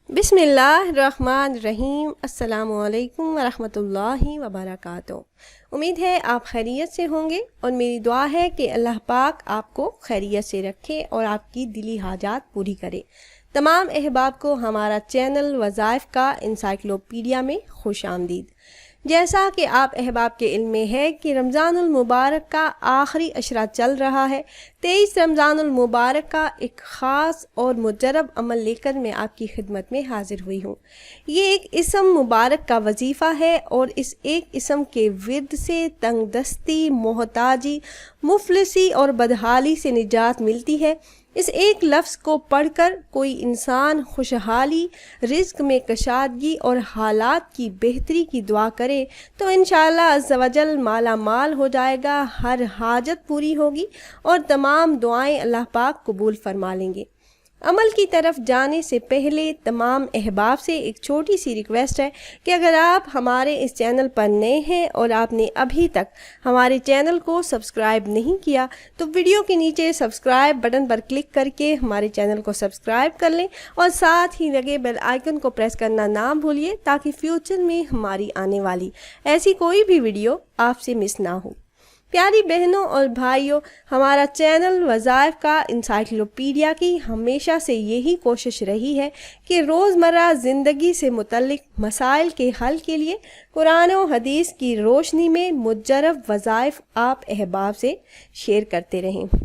بسم اللہ الرحمن الرحیم۔ السلام علیکم ورحمۃ اللہ وبرکاتہ۔ امید ہے آپ خیریت سے ہوں گے اور میری دعا ہے کہ اللہ پاک آپ کو خیریت سے رکھے اور آپ کی دلی حاجات پوری کرے۔ تمام احباب کو ہمارا چینل وظائف کا انسائکلوپیڈیا میں خوش آمدید۔ جیسا کہ آپ احباب کے علم میں ہے کہ رمضان المبارک کا آخری عشرہ چل رہا ہے، 23 رمضان المبارک کا ایک خاص اور مجرب عمل لے کر میں آپ کی خدمت میں حاضر ہوئی ہوں۔ یہ ایک اسم مبارک کا وظیفہ ہے اور اس ایک اسم کے ورد سے تنگ دستی، محتاجی، مفلسی اور بدحالی سے نجات ملتی ہے۔ اس ایک لفظ کو پڑھ کر کوئی انسان خوشحالی، رزق میں کشادگی اور حالات کی بہتری کی دعا کرے تو انشاءاللہ عز و جل مالا مال ہو جائے گا، ہر حاجت پوری ہوگی اور تمام دعائیں اللہ پاک قبول فرما لیں گے۔ عمل کی طرف جانے سے پہلے تمام احباب سے ایک چھوٹی سی ریکویسٹ ہے کہ اگر آپ ہمارے اس چینل پر نئے ہیں اور آپ نے ابھی تک ہمارے چینل کو سبسکرائب نہیں کیا تو ویڈیو کے نیچے سبسکرائب بٹن پر کلک کر کے ہمارے چینل کو سبسکرائب کر لیں اور ساتھ ہی لگے بیل آئیکن کو پریس کرنا نہ بھولیے تاکہ فیوچر میں ہماری آنے والی ایسی کوئی بھی ویڈیو آپ سے مس نہ ہو۔ پیاری بہنوں اور بھائیوں، ہمارا چینل وظائف کا انسائکلوپیڈیا کی ہمیشہ سے یہی کوشش رہی ہے کہ روزمرہ زندگی سے متعلق مسائل کے حل کے لیے قرآن و حدیث کی روشنی میں مجرب وظائف آپ احباب سے شیئر کرتے رہیں۔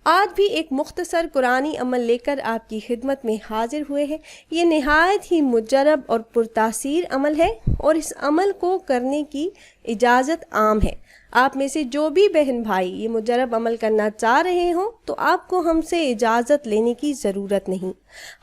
آج بھی ایک مختصر قرآنی عمل لے کر آپ کی خدمت میں حاضر ہوئے ہیں۔ یہ نہایت ہی مجرب اور پرتاثیر عمل ہے اور اس عمل کو کرنے کی اجازت عام ہے۔ آپ میں سے جو بھی بہن بھائی یہ مجرب عمل کرنا چاہ رہے ہوں تو آپ کو ہم سے اجازت لینے کی ضرورت نہیں۔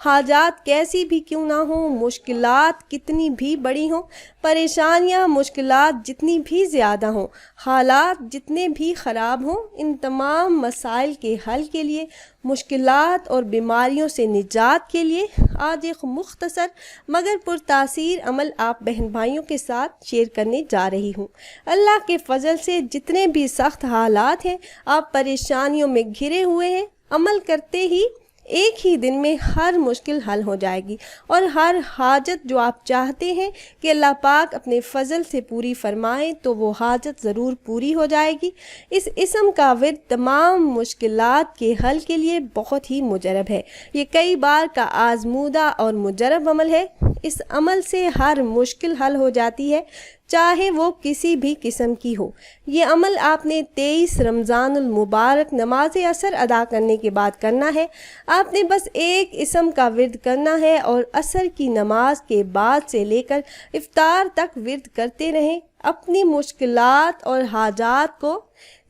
حاجات کیسی بھی کیوں نہ ہوں، مشکلات کتنی بھی بڑی ہوں، پریشانیاں مشکلات جتنی بھی زیادہ ہوں، حالات جتنے بھی خراب ہوں، ان تمام مسائل کے حل کے لیے، مشکلات اور بیماریوں سے نجات کے لیے آج ایک مختصر مگر پرتاثیر عمل آپ بہن بھائیوں کے ساتھ شیئر کرنے جا رہی ہوں۔ اللہ کے فضل سے جتنے بھی سخت حالات ہیں، آپ پریشانیوں میں گھرے ہوئے ہیں، عمل کرتے ہی ایک ہی دن میں ہر مشکل حل ہو جائے گی اور ہر حاجت جو آپ چاہتے ہیں کہ اللہ پاک اپنے فضل سے پوری فرمائے تو وہ حاجت ضرور پوری ہو جائے گی۔ اس اسم کا ورد تمام مشکلات کے حل کے لیے بہت ہی مجرب ہے۔ یہ کئی بار کا آزمودہ اور مجرب عمل ہے۔ اس عمل سے ہر مشکل حل ہو جاتی ہے، چاہے وہ کسی بھی قسم کی ہو۔ یہ عمل آپ نے 23 رمضان المبارک نماز اثر ادا کرنے کے بعد کرنا ہے۔ آپ نے بس ایک اسم کا ورد کرنا ہے اور عصر کی نماز کے بعد سے لے کر افطار تک ورد کرتے رہیں۔ اپنی مشکلات اور حاجات کو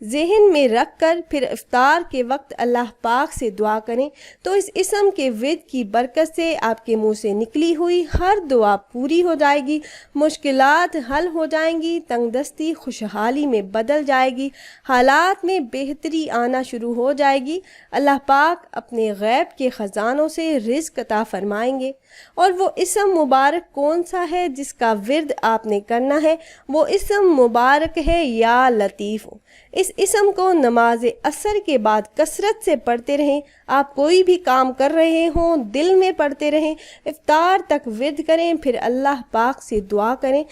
ذہن میں رکھ کر پھر افطار کے وقت اللہ پاک سے دعا کریں تو اس اسم کے ورد کی برکت سے آپ کے منہ سے نکلی ہوئی ہر دعا پوری ہو جائے گی، مشکلات حل ہو جائیں گی، تنگ دستی خوشحالی میں بدل جائے گی، حالات میں بہتری آنا شروع ہو جائے گی۔ اللہ پاک اپنے غیب کے خزانوں سے رزق عطا فرمائیں گے۔ اور وہ اسم مبارک کون سا ہے جس کا ورد آپ نے کرنا ہے؟ وہ اسم مبارک ہے یا لطیف۔ اس اسم کو نماز عصر کے بعد کثرت سے پڑھتے رہیں۔ آپ کوئی بھی کام کر رہے ہوں دل میں پڑھتے رہیں، افطار تک ورد کریں، پھر اللہ پاک سے دعا کریں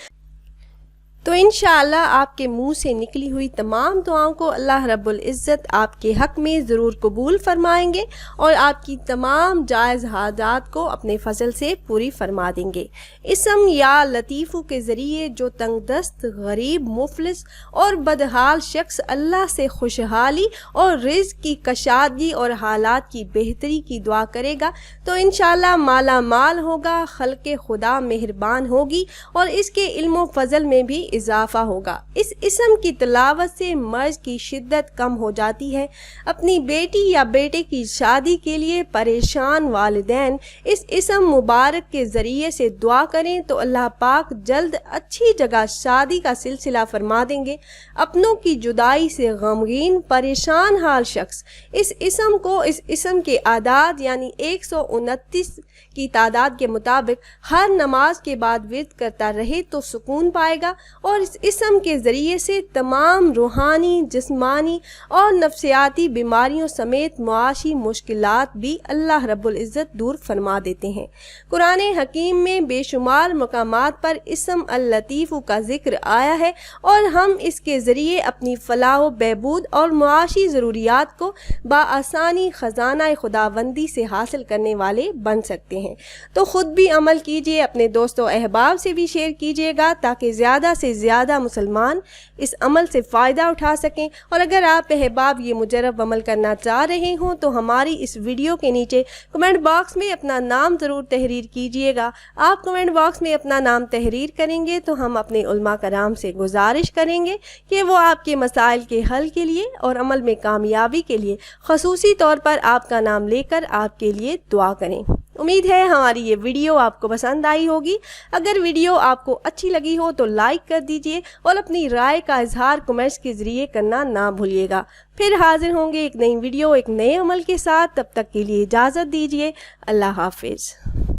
تو انشاءاللہ آپ کے منہ سے نکلی ہوئی تمام دعاؤں کو اللہ رب العزت آپ کے حق میں ضرور قبول فرمائیں گے اور آپ کی تمام جائز حاجات کو اپنے فضل سے پوری فرما دیں گے۔ اسم یا لطیفو کے ذریعے جو تنگ دست، غریب، مفلس اور بدحال شخص اللہ سے خوشحالی اور رزق کی کشادگی اور حالات کی بہتری کی دعا کرے گا تو انشاءاللہ مالا مال ہوگا، خلق خدا مہربان ہوگی اور اس کے علم و فضل میں بھی اضافہ ہوگا۔ اس اسم کی تلاوت سے مرض کی شدت کم ہو جاتی ہے۔ اپنی بیٹی یا بیٹے کی شادی کے لیے پریشان والدین اس اسم مبارک کے ذریعے سے دعا کریں تو اللہ پاک جلد اچھی جگہ شادی کا سلسلہ فرما دیں گے۔ اپنوں کی جدائی سے غمگین پریشان حال شخص اس اسم کو اس اسم کے اعداد یعنی 129 کی تعداد کے مطابق ہر نماز کے بعد ورد کرتا رہے تو سکون پائے گا اور اس اسم کے ذریعے سے تمام روحانی، جسمانی اور نفسیاتی بیماریوں سمیت معاشی مشکلات بھی اللہ رب العزت دور فرما دیتے ہیں۔ قرآن حکیم میں بے شمار مقامات پر اسم اللطیف کا ذکر آیا ہے اور ہم اس کے ذریعے اپنی فلاح و بہبود اور معاشی ضروریات کو بآسانی خزانہ خداوندی سے حاصل کرنے والے بن سکتے ہیں۔ تو خود بھی عمل کیجیے، اپنے دوستوں احباب سے بھی شیئر کیجیے گا تاکہ زیادہ سے زیادہ مسلمان اس عمل سے فائدہ اٹھا سکیں۔ اور اگر آپ احباب یہ مجرب عمل کرنا چاہ رہے ہوں تو ہماری اس ویڈیو کے نیچے کمنٹ باکس میں اپنا نام ضرور تحریر کیجیے گا۔ آپ کمنٹ باکس میں اپنا نام تحریر کریں گے تو ہم اپنے علماء کرام سے گزارش کریں گے کہ وہ آپ کے مسائل کے حل کے لیے اور عمل میں کامیابی کے لیے خصوصی طور پر آپ کا نام لے کر آپ کے لیے دعا کریں۔ امید ہے ہماری یہ ویڈیو آپ کو پسند آئی ہوگی۔ اگر ویڈیو آپ کو اچھی لگی ہو تو لائک کر دیجئے اور اپنی رائے کا اظہار کمنٹس کے ذریعے کرنا نہ بھولیے گا۔ پھر حاضر ہوں گے ایک نئی ویڈیو ایک نئے عمل کے ساتھ، تب تک کے لیے اجازت دیجیے۔ اللہ حافظ۔